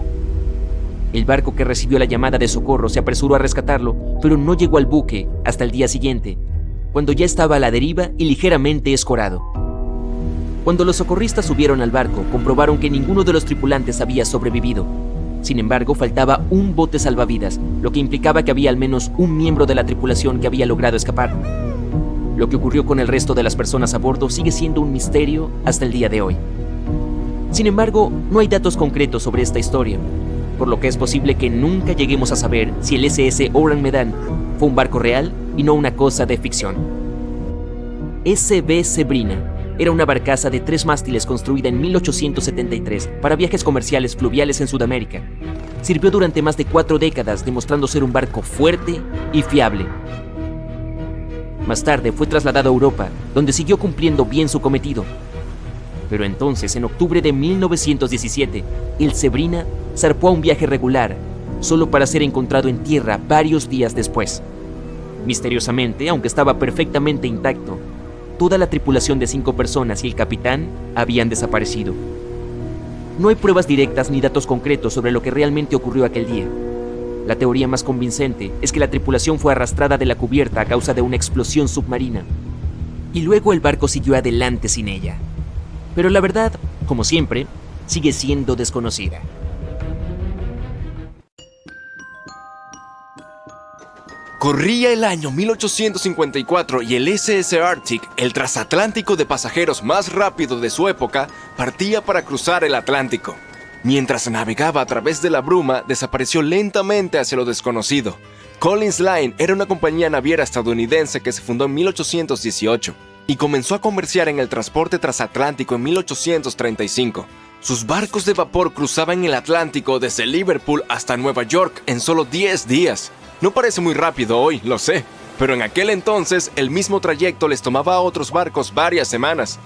El barco que recibió la llamada de socorro se apresuró a rescatarlo, pero no llegó al buque hasta el día siguiente, cuando ya estaba a la deriva y ligeramente escorado. Cuando los socorristas subieron al barco, comprobaron que ninguno de los tripulantes había sobrevivido. Sin embargo, faltaba un bote salvavidas, lo que implicaba que había al menos un miembro de la tripulación que había logrado escapar. Lo que ocurrió con el resto de las personas a bordo sigue siendo un misterio hasta el día de hoy. Sin embargo, no hay datos concretos sobre esta historia, por lo que es posible que nunca lleguemos a saber si el SS Orang Medan fue un barco real y no una cosa de ficción. S.B. Sebrina era una barcaza de 3 mástiles construida en 1873 para viajes comerciales fluviales en Sudamérica. Sirvió durante más de 4 décadas, demostrando ser un barco fuerte y fiable. Más tarde fue trasladado a Europa, donde siguió cumpliendo bien su cometido. Pero entonces, en octubre de 1917, el Sebrina zarpó a un viaje regular, solo para ser encontrado en tierra varios días después. Misteriosamente, aunque estaba perfectamente intacto, toda la tripulación de 5 personas y el capitán habían desaparecido. No hay pruebas directas ni datos concretos sobre lo que realmente ocurrió aquel día. La teoría más convincente es que la tripulación fue arrastrada de la cubierta a causa de una explosión submarina, y luego el barco siguió adelante sin ella. Pero la verdad, como siempre, sigue siendo desconocida. Corría el año 1854 y el SS Arctic, el transatlántico de pasajeros más rápido de su época, partía para cruzar el Atlántico. Mientras navegaba a través de la bruma, desapareció lentamente hacia lo desconocido. Collins Line era una compañía naviera estadounidense que se fundó en 1818 y comenzó a comerciar en el transporte transatlántico en 1835. Sus barcos de vapor cruzaban el Atlántico desde Liverpool hasta Nueva York en solo 10 días. No parece muy rápido hoy, lo sé, pero en aquel entonces el mismo trayecto les tomaba a otros barcos varias semanas.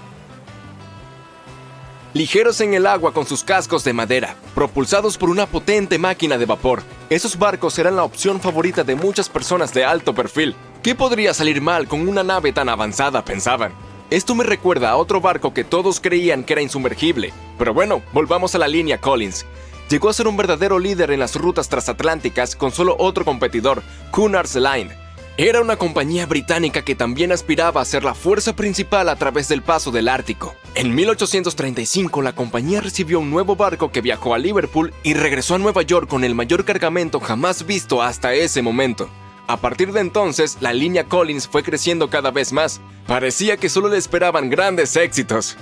Ligeros en el agua con sus cascos de madera, propulsados por una potente máquina de vapor, esos barcos eran la opción favorita de muchas personas de alto perfil. ¿Qué podría salir mal con una nave tan avanzada?, pensaban. Esto me recuerda a otro barco que todos creían que era insumergible. Pero bueno, volvamos a la línea Collins. Llegó a ser un verdadero líder en las rutas transatlánticas con solo otro competidor, Cunard's Line. Era una compañía británica que también aspiraba a ser la fuerza principal a través del paso del Ártico. En 1835 la compañía recibió un nuevo barco que viajó a Liverpool y regresó a Nueva York con el mayor cargamento jamás visto hasta ese momento. A partir de entonces, la línea Collins fue creciendo cada vez más. Parecía que solo le esperaban grandes éxitos.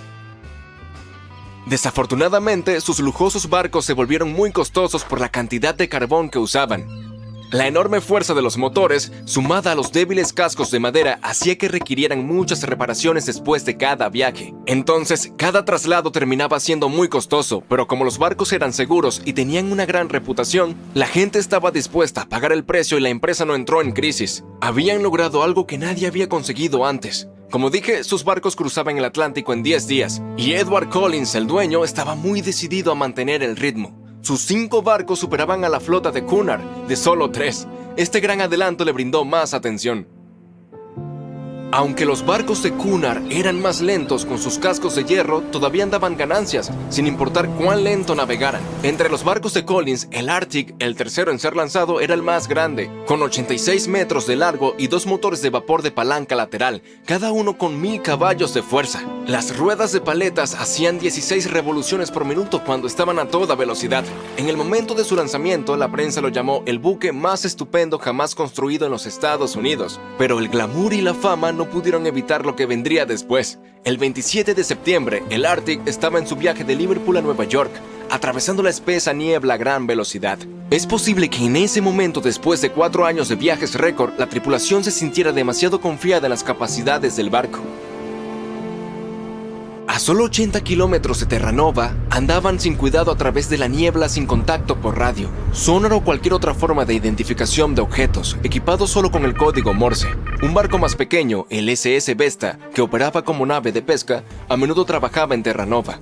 Desafortunadamente, sus lujosos barcos se volvieron muy costosos por la cantidad de carbón que usaban. La enorme fuerza de los motores, sumada a los débiles cascos de madera, hacía que requirieran muchas reparaciones después de cada viaje. Entonces, cada traslado terminaba siendo muy costoso, pero como los barcos eran seguros y tenían una gran reputación, la gente estaba dispuesta a pagar el precio y la empresa no entró en crisis. Habían logrado algo que nadie había conseguido antes. Como dije, sus barcos cruzaban el Atlántico en 10 días, y Edward Collins, el dueño, estaba muy decidido a mantener el ritmo. Sus 5 barcos superaban a la flota de Cunard, de solo 3. Este gran adelanto le brindó más atención. Aunque los barcos de Cunard eran más lentos con sus cascos de hierro, todavía daban ganancias, sin importar cuán lento navegaran. Entre los barcos de Collins, el Arctic, el tercero en ser lanzado, era el más grande, con 86 metros de largo y 2 motores de vapor de palanca lateral, cada uno con 1000 caballos de fuerza. Las ruedas de paletas hacían 16 revoluciones por minuto cuando estaban a toda velocidad. En el momento de su lanzamiento, la prensa lo llamó el buque más estupendo jamás construido en los Estados Unidos. Pero el glamour y la fama no pudieron evitar lo que vendría después. El 27 de septiembre, el Arctic estaba en su viaje de Liverpool a Nueva York, atravesando la espesa niebla a gran velocidad. Es posible que en ese momento, después de 4 años de viajes récord, la tripulación se sintiera demasiado confiada en las capacidades del barco. A solo 80 kilómetros de Terranova, andaban sin cuidado a través de la niebla sin contacto por radio, sonar o cualquier otra forma de identificación de objetos, equipados solo con el código Morse. Un barco más pequeño, el SS Vesta, que operaba como nave de pesca, a menudo trabajaba en Terranova.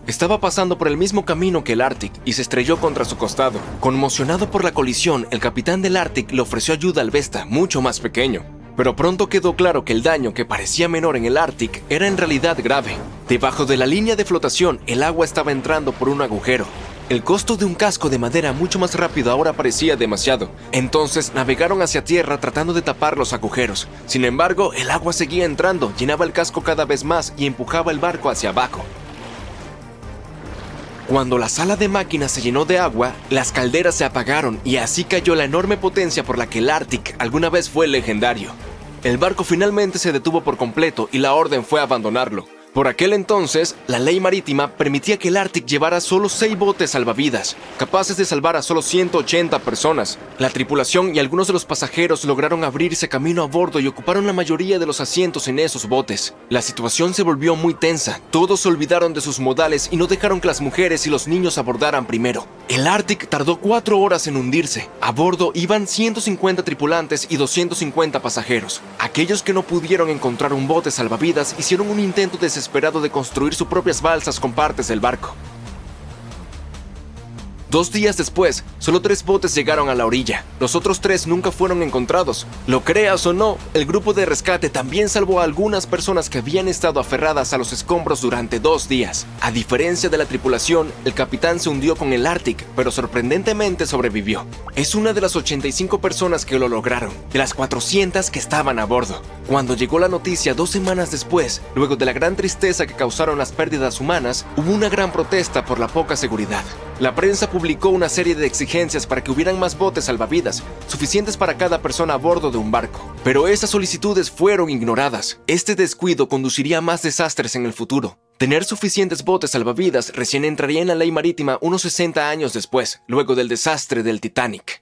Estaba pasando por el mismo camino que el Arctic y se estrelló contra su costado. Conmocionado por la colisión, el capitán del Arctic le ofreció ayuda al Vesta, mucho más pequeño. Pero pronto quedó claro que el daño que parecía menor en el Arctic era en realidad grave. Debajo de la línea de flotación, el agua estaba entrando por un agujero. El costo de un casco de madera mucho más rápido ahora parecía demasiado. Entonces navegaron hacia tierra tratando de tapar los agujeros. Sin embargo, el agua seguía entrando, llenaba el casco cada vez más y empujaba el barco hacia abajo. Cuando la sala de máquinas se llenó de agua, las calderas se apagaron y así cayó la enorme potencia por la que el Arctic alguna vez fue legendario. El barco finalmente se detuvo por completo y la orden fue abandonarlo. Por aquel entonces, la ley marítima permitía que el Arctic llevara solo 6 botes salvavidas, capaces de salvar a solo 180 personas. La tripulación y algunos de los pasajeros lograron abrirse camino a bordo y ocuparon la mayoría de los asientos en esos botes. La situación se volvió muy tensa, todos se olvidaron de sus modales y no dejaron que las mujeres y los niños abordaran primero. El Arctic tardó 4 horas en hundirse. A bordo iban 150 tripulantes y 250 pasajeros. Aquellos que no pudieron encontrar un bote salvavidas hicieron un intento desesperado de construir sus propias balsas con partes del barco. 2 días después, solo 3 botes llegaron a la orilla. Los otros 3 nunca fueron encontrados. Lo creas o no, el grupo de rescate también salvó a algunas personas que habían estado aferradas a los escombros durante 2 días. A diferencia de la tripulación, el capitán se hundió con el Arctic, pero sorprendentemente sobrevivió. Es una de las 85 personas que lo lograron, de las 400 que estaban a bordo. Cuando llegó la noticia 2 semanas después, luego de la gran tristeza que causaron las pérdidas humanas, hubo una gran protesta por la poca seguridad. La prensa publicó una serie de exigencias para que hubieran más botes salvavidas, suficientes para cada persona a bordo de un barco. Pero esas solicitudes fueron ignoradas. Este descuido conduciría a más desastres en el futuro. Tener suficientes botes salvavidas recién entraría en la ley marítima unos 60 años después, luego del desastre del Titanic.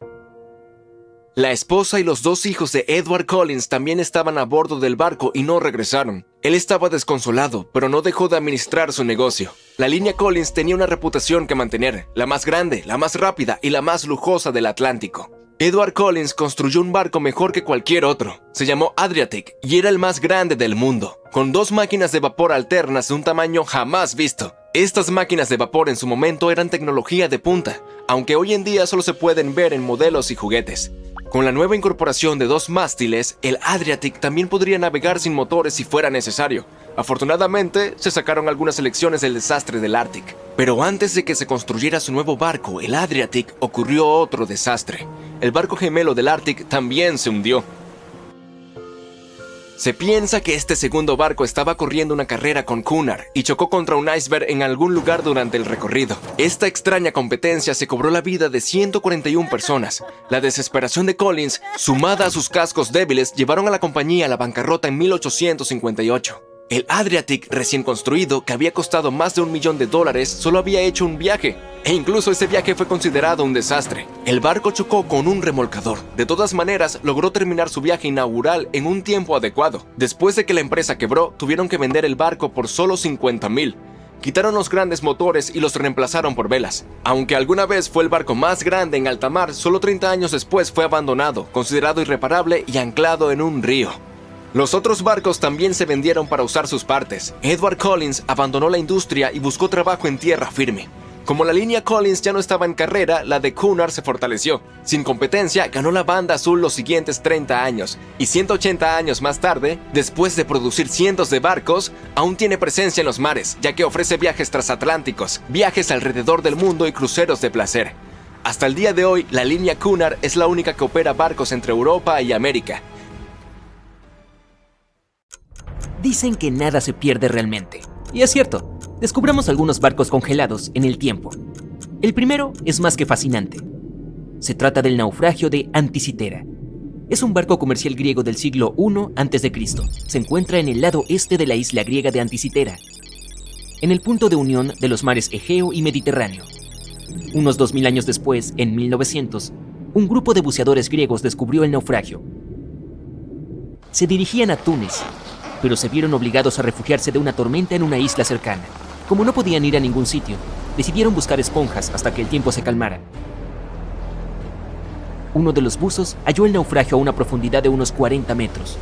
La esposa y los 2 hijos de Edward Collins también estaban a bordo del barco y no regresaron. Él estaba desconsolado, pero no dejó de administrar su negocio. La línea Collins tenía una reputación que mantener, la más grande, la más rápida y la más lujosa del Atlántico. Edward Collins construyó un barco mejor que cualquier otro. Se llamó Adriatic y era el más grande del mundo, con 2 máquinas de vapor alternas de un tamaño jamás visto. Estas máquinas de vapor en su momento eran tecnología de punta, aunque hoy en día solo se pueden ver en modelos y juguetes. Con la nueva incorporación de 2 mástiles, el Adriatic también podría navegar sin motores si fuera necesario. Afortunadamente, se sacaron algunas lecciones del desastre del Arctic. Pero antes de que se construyera su nuevo barco, el Adriatic, ocurrió otro desastre. El barco gemelo del Arctic también se hundió. Se piensa que este segundo barco estaba corriendo una carrera con Cunard y chocó contra un iceberg en algún lugar durante el recorrido. Esta extraña competencia se cobró la vida de 141 personas. La desesperación de Collins, sumada a sus cascos débiles, llevaron a la compañía a la bancarrota en 1858. El Adriatic recién construido, que había costado más de $1 millón, solo había hecho un viaje. E incluso ese viaje fue considerado un desastre. El barco chocó con un remolcador. De todas maneras, logró terminar su viaje inaugural en un tiempo adecuado. Después de que la empresa quebró, tuvieron que vender el barco por solo $50,000. Quitaron los grandes motores y los reemplazaron por velas. Aunque alguna vez fue el barco más grande en alta mar, solo 30 años después fue abandonado, considerado irreparable y anclado en un río. Los otros barcos también se vendieron para usar sus partes. Edward Collins abandonó la industria y buscó trabajo en tierra firme. Como la línea Collins ya no estaba en carrera, la de Cunard se fortaleció. Sin competencia, ganó la banda azul los siguientes 30 años. Y 180 años más tarde, después de producir cientos de barcos, aún tiene presencia en los mares, ya que ofrece viajes transatlánticos, viajes alrededor del mundo y cruceros de placer. Hasta el día de hoy, la línea Cunard es la única que opera barcos entre Europa y América. Dicen que nada se pierde realmente. Y es cierto, descubramos algunos barcos congelados en el tiempo. El primero es más que fascinante. Se trata del naufragio de Anticitera. Es un barco comercial griego del siglo I a.C. Se encuentra en el lado este de la isla griega de Anticitera, en el punto de unión de los mares Egeo y Mediterráneo. Unos 2000 años después, en 1900, un grupo de buceadores griegos descubrió el naufragio. Se dirigían a Túnez, pero se vieron obligados a refugiarse de una tormenta en una isla cercana. Como no podían ir a ningún sitio, decidieron buscar esponjas hasta que el tiempo se calmara. Uno de los buzos halló el naufragio a una profundidad de unos 40 metros.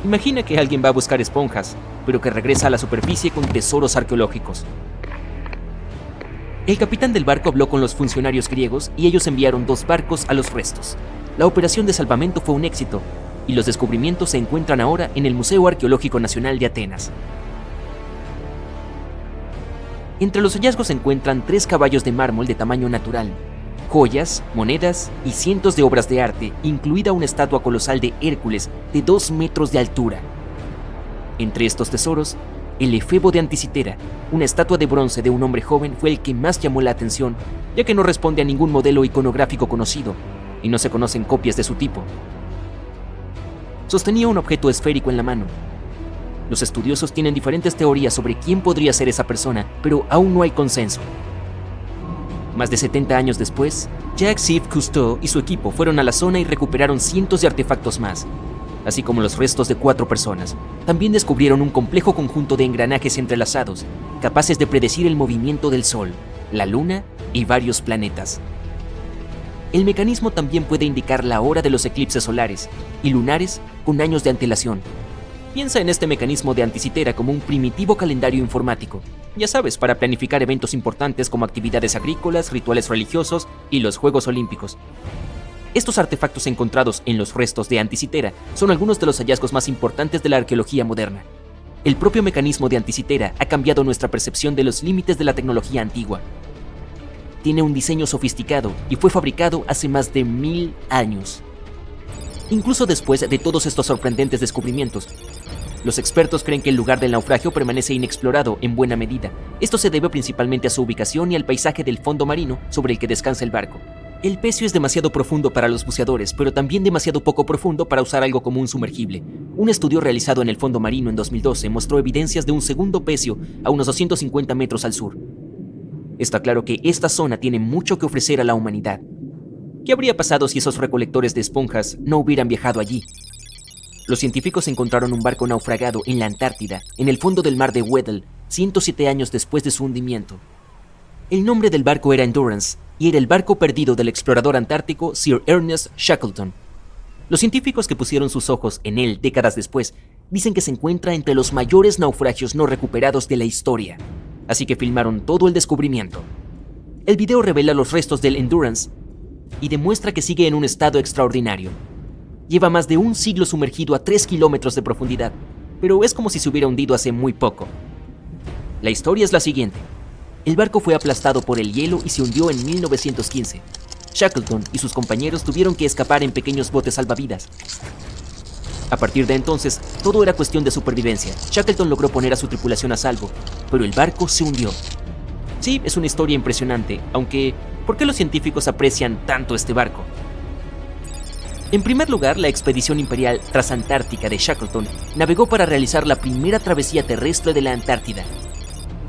Imagina que alguien va a buscar esponjas, pero que regresa a la superficie con tesoros arqueológicos. El capitán del barco habló con los funcionarios griegos y ellos enviaron 2 barcos a los restos. La operación de salvamento fue un éxito, y los descubrimientos se encuentran ahora en el Museo Arqueológico Nacional de Atenas. Entre los hallazgos se encuentran 3 caballos de mármol de tamaño natural, joyas, monedas y cientos de obras de arte, incluida una estatua colosal de Hércules de 2 metros de altura. Entre estos tesoros, el efebo de Anticitera, una estatua de bronce de un hombre joven, fue el que más llamó la atención, ya que no responde a ningún modelo iconográfico conocido y no se conocen copias de su tipo. Sostenía un objeto esférico en la mano. Los estudiosos tienen diferentes teorías sobre quién podría ser esa persona, pero aún no hay consenso. Más de 70 años después, Jacques-Yves Cousteau y su equipo fueron a la zona y recuperaron cientos de artefactos más, así como los restos de 4 personas. También descubrieron un complejo conjunto de engranajes entrelazados, capaces de predecir el movimiento del Sol, la Luna y varios planetas. El mecanismo también puede indicar la hora de los eclipses solares y lunares con años de antelación. Piensa en este mecanismo de anticitera como un primitivo calendario informático. Ya sabes, para planificar eventos importantes como actividades agrícolas, rituales religiosos y los Juegos Olímpicos. Estos artefactos encontrados en los restos de anticitera son algunos de los hallazgos más importantes de la arqueología moderna. El propio mecanismo de anticitera ha cambiado nuestra percepción de los límites de la tecnología antigua. Tiene un diseño sofisticado y fue fabricado hace más de 1000 años. Incluso después de todos estos sorprendentes descubrimientos, los expertos creen que el lugar del naufragio permanece inexplorado en buena medida. Esto se debe principalmente a su ubicación y al paisaje del fondo marino sobre el que descansa el barco. El pecio es demasiado profundo para los buceadores, pero también demasiado poco profundo para usar algo como un sumergible. Un estudio realizado en el fondo marino en 2012 mostró evidencias de un segundo pecio a unos 250 metros al sur. Está claro que esta zona tiene mucho que ofrecer a la humanidad. ¿Qué habría pasado si esos recolectores de esponjas no hubieran viajado allí? Los científicos encontraron un barco naufragado en la Antártida, en el fondo del mar de Weddell, 107 años después de su hundimiento. El nombre del barco era Endurance, y era el barco perdido del explorador antártico Sir Ernest Shackleton. Los científicos que pusieron sus ojos en él décadas después dicen que se encuentra entre los mayores naufragios no recuperados de la historia, así que filmaron todo el descubrimiento. El video revela los restos del Endurance y demuestra que sigue en un estado extraordinario. Lleva más de un siglo sumergido a 3 kilómetros de profundidad, pero es como si se hubiera hundido hace muy poco. La historia es la siguiente. El barco fue aplastado por el hielo y se hundió en 1915. Shackleton y sus compañeros tuvieron que escapar en pequeños botes salvavidas. A partir de entonces, todo era cuestión de supervivencia. Shackleton logró poner a su tripulación a salvo, pero el barco se hundió. Sí, es una historia impresionante, aunque ¿por qué los científicos aprecian tanto este barco? En primer lugar, la expedición imperial transantártica de Shackleton navegó para realizar la primera travesía terrestre de la Antártida.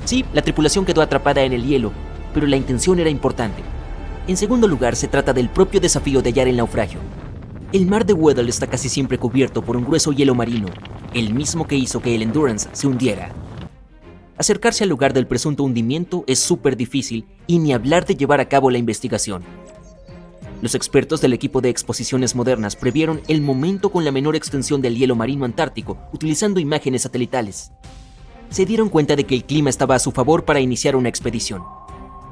Sí, la tripulación quedó atrapada en el hielo, pero la intención era importante. En segundo lugar, se trata del propio desafío de hallar el naufragio. El mar de Weddell está casi siempre cubierto por un grueso hielo marino, el mismo que hizo que el Endurance se hundiera. Acercarse al lugar del presunto hundimiento es súper difícil y ni hablar de llevar a cabo la investigación. Los expertos del equipo de exposiciones modernas previeron el momento con la menor extensión del hielo marino antártico utilizando imágenes satelitales. Se dieron cuenta de que el clima estaba a su favor para iniciar una expedición.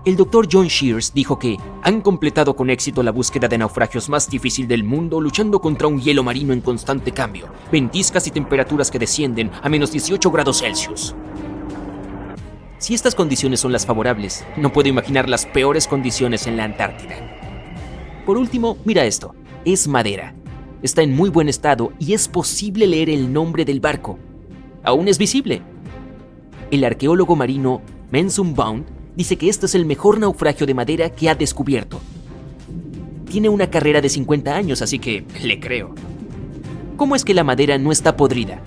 El Dr. John Shears dijo que han completado con éxito la búsqueda de naufragios más difícil del mundo luchando contra un hielo marino en constante cambio, ventiscas y temperaturas que descienden a menos 18 grados Celsius. Si estas condiciones son las favorables, no puedo imaginar las peores condiciones en la Antártida. Por último, mira esto, es madera. Está en muy buen estado y es posible leer el nombre del barco. Aún es visible. El arqueólogo marino Mensum Bond dice que este es el mejor naufragio de madera que ha descubierto. Tiene una carrera de 50 años, así que le creo. ¿Cómo es que la madera no está podrida?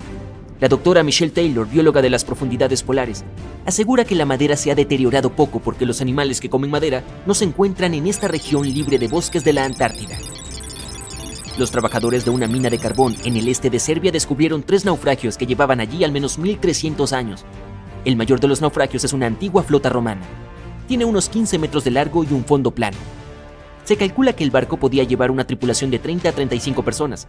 La doctora Michelle Taylor, bióloga de las profundidades polares, asegura que la madera se ha deteriorado poco porque los animales que comen madera no se encuentran en esta región libre de bosques de la Antártida. Los trabajadores de una mina de carbón en el este de Serbia descubrieron 3 naufragios que llevaban allí al menos 1300 años. El mayor de los naufragios es una antigua flota romana. Tiene unos 15 metros de largo y un fondo plano. Se calcula que el barco podía llevar una tripulación de 30 a 35 personas.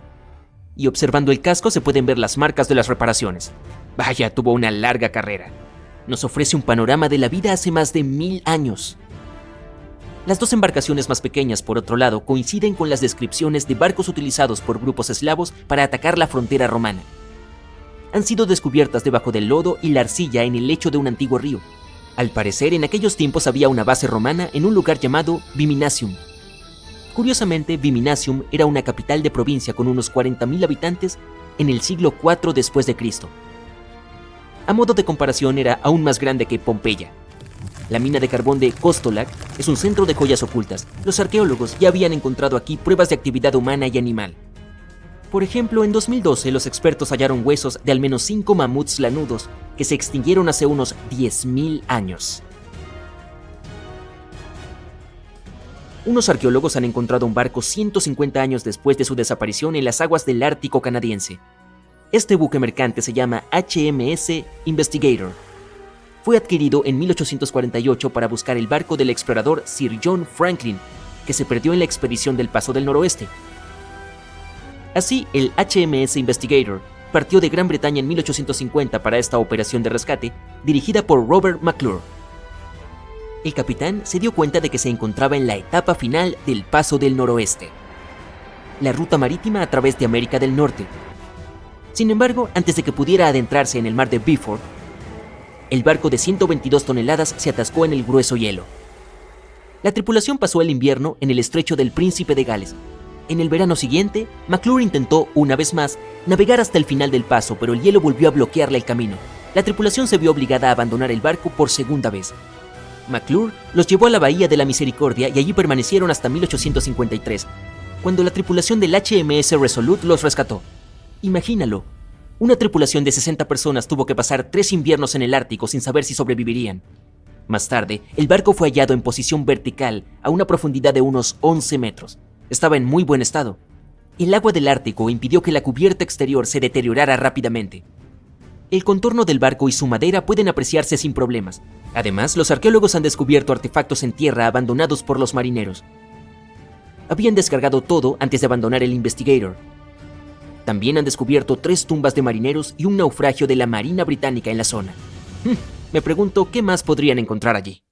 Y observando el casco se pueden ver las marcas de las reparaciones. Vaya, tuvo una larga carrera. Nos ofrece un panorama de la vida hace más de 1000 años. Las 2 embarcaciones más pequeñas, por otro lado, coinciden con las descripciones de barcos utilizados por grupos eslavos para atacar la frontera romana. Han sido descubiertas debajo del lodo y la arcilla en el lecho de un antiguo río. Al parecer, en aquellos tiempos había una base romana en un lugar llamado Viminacium. Curiosamente, Viminacium era una capital de provincia con unos 40.000 habitantes en el siglo IV después de Cristo. A modo de comparación, era aún más grande que Pompeya. La mina de carbón de Kostolac es un centro de joyas ocultas. Los arqueólogos ya habían encontrado aquí pruebas de actividad humana y animal. Por ejemplo, en 2012 los expertos hallaron huesos de al menos 5 mamuts lanudos que se extinguieron hace unos 10.000 años. Unos arqueólogos han encontrado un barco 150 años después de su desaparición en las aguas del Ártico canadiense. Este buque mercante se llama HMS Investigator. Fue adquirido en 1848 para buscar el barco del explorador Sir John Franklin, que se perdió en la expedición del Paso del Noroeste. Así, el HMS Investigator partió de Gran Bretaña en 1850 para esta operación de rescate, dirigida por Robert McClure. El capitán se dio cuenta de que se encontraba en la etapa final del Paso del Noroeste, la ruta marítima a través de América del Norte. Sin embargo, antes de que pudiera adentrarse en el mar de Beaufort, el barco de 122 toneladas se atascó en el grueso hielo. La tripulación pasó el invierno en el estrecho del Príncipe de Gales. En el verano siguiente, McClure intentó, una vez más, navegar hasta el final del paso, pero el hielo volvió a bloquearle el camino. La tripulación se vio obligada a abandonar el barco por segunda vez. McClure los llevó a la Bahía de la Misericordia y allí permanecieron hasta 1853, cuando la tripulación del HMS Resolute los rescató. Imagínalo, una tripulación de 60 personas tuvo que pasar 3 inviernos en el Ártico sin saber si sobrevivirían. Más tarde, el barco fue hallado en posición vertical a una profundidad de unos 11 metros. Estaba en muy buen estado. El agua del Ártico impidió que la cubierta exterior se deteriorara rápidamente. El contorno del barco y su madera pueden apreciarse sin problemas. Además, los arqueólogos han descubierto artefactos en tierra abandonados por los marineros. Habían descargado todo antes de abandonar el Investigator. También han descubierto 3 tumbas de marineros y un naufragio de la Marina Británica en la zona. Me pregunto qué más podrían encontrar allí.